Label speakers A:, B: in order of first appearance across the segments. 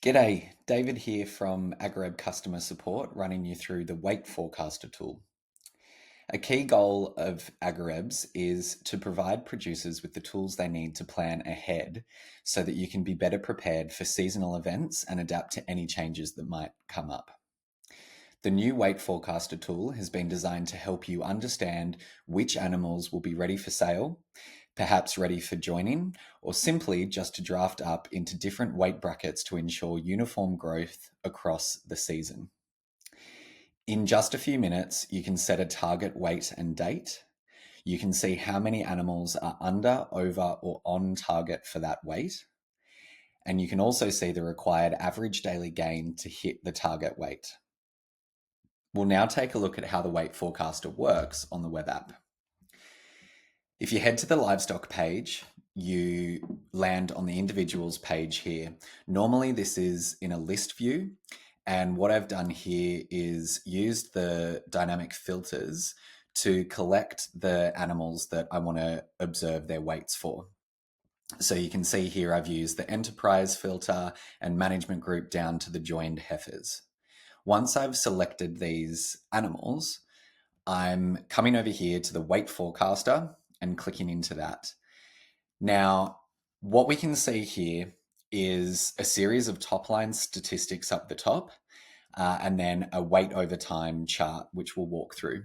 A: G'day, David here from Agreb Customer Support, running you through the Weight Forecaster tool. A key goal of Agrebs is to provide producers with the tools they need to plan ahead so that you can be better prepared for seasonal events and adapt to any changes that might come up. The new Weight Forecaster tool has been designed to help you understand which animals will be ready for sale, perhaps ready for joining, or simply just to draft up into different weight brackets to ensure uniform growth across the season. In just a few minutes, you can set a target weight and date. You can see how many animals are under, over, or on target for that weight. And you can also see the required average daily gain to hit the target weight. We'll now take a look at how the Weight Forecaster works on the web app. If you head to the livestock page, you land on the individuals page here. Normally this is in a list view, and what I've done here is used the dynamic filters to collect the animals that I want to observe their weights for. So you can see here I've used the enterprise filter and management group down to the joined heifers. Once I've selected these animals, I'm coming over here to the Weight Forecaster and clicking into that. Now, what we can see here is a series of top line statistics up the top, and then a weight over time chart, which we'll walk through.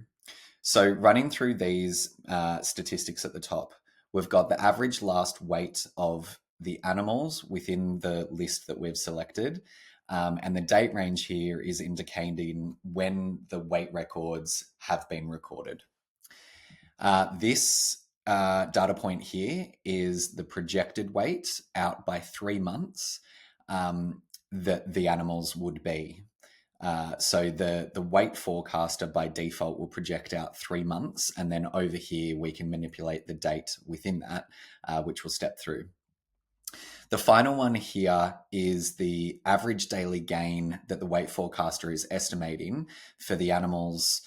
A: So running through these statistics at the top, we've got the average last weight of the animals within the list that we've selected. And the date range here is indicating when the weight records have been recorded. This data point here is the projected weight out by 3 months that the animals would be. So the weight forecaster by default will project out 3 months, and then over here we can manipulate the date within that, which we'll step through. The final one here is the average daily gain that the weight forecaster is estimating for the animals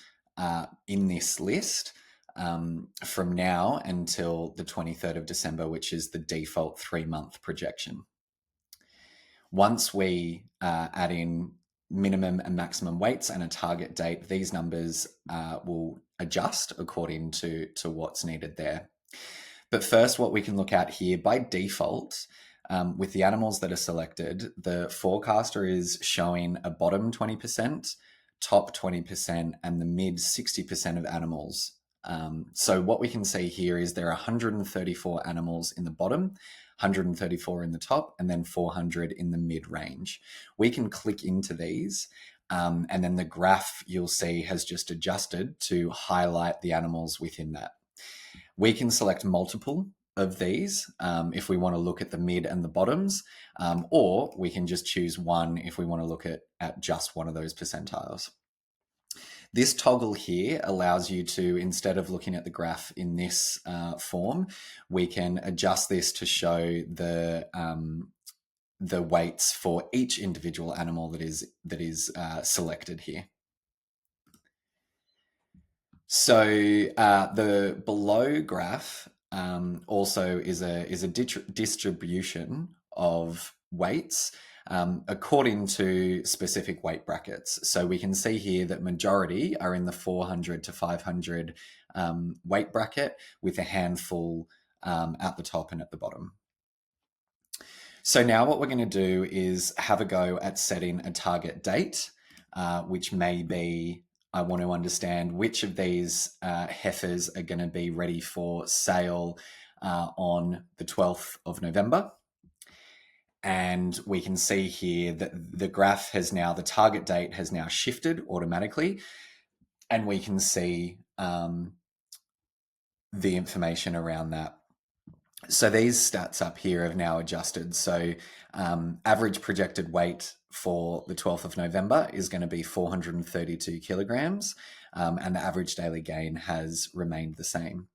A: in this list from now until the 23rd of December, which is the default 3-month projection. Once we add in minimum and maximum weights and a target date, these numbers will adjust according to what's needed there. But first, what we can look at here by default, with the animals that are selected, the forecaster is showing a bottom 20%, top 20%, and the mid 60% of animals. So what we can see here is there are 134 animals in the bottom, 134 in the top, and then 400 in the mid range. We can click into these, and then the graph you'll see has just adjusted to highlight the animals within that. We can select multiple of these if we want to look at the mid and the bottoms, or we can just choose one if we want to look at just one of those percentiles. This toggle here allows you to, instead of looking at the graph in this form, we can adjust this to show the weights for each individual animal that is selected here. So the below graph also is a distribution of weights according to specific weight brackets. So we can see here that majority are in the 400 to 500 weight bracket, with a handful at the top and at the bottom. So now what we're going to do is have a go at setting a target date, which may be, I want to understand which of these heifers are going to be ready for sale on the 12th of November. And we can see here that the graph has now, the target date has now shifted automatically. And we can see the information around that. So these stats up here have now adjusted. So average projected weight for the 12th of November is going to be 432 kilograms, and the average daily gain has remained the same.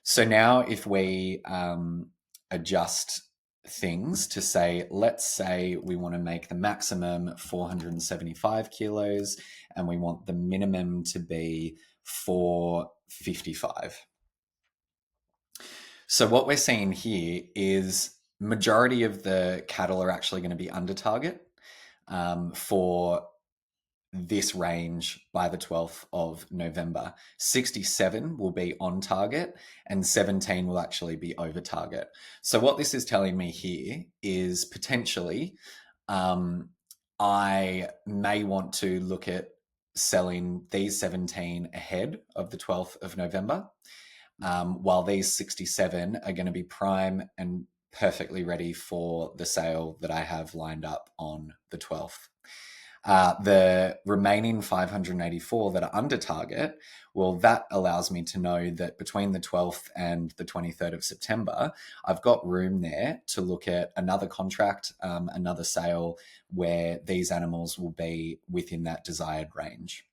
A: So now if we adjust things to say, let's say we want to make the maximum 475 kilos and we want the minimum to be 455. So what we're seeing here is majority of the cattle are actually going to be under target. for this range by the 12th of November. 67 will be on target and 17 will actually be over target. So, what this is telling me here is potentially I may want to look at selling these 17 ahead of the 12th of November, while these 67 are going to be prime and perfectly ready for the sale that I have lined up on the 12th. The remaining 584 that are under target, well, that allows me to know that between the 12th and the 23rd of September, I've got room there to look at another contract, another sale where these animals will be within that desired range.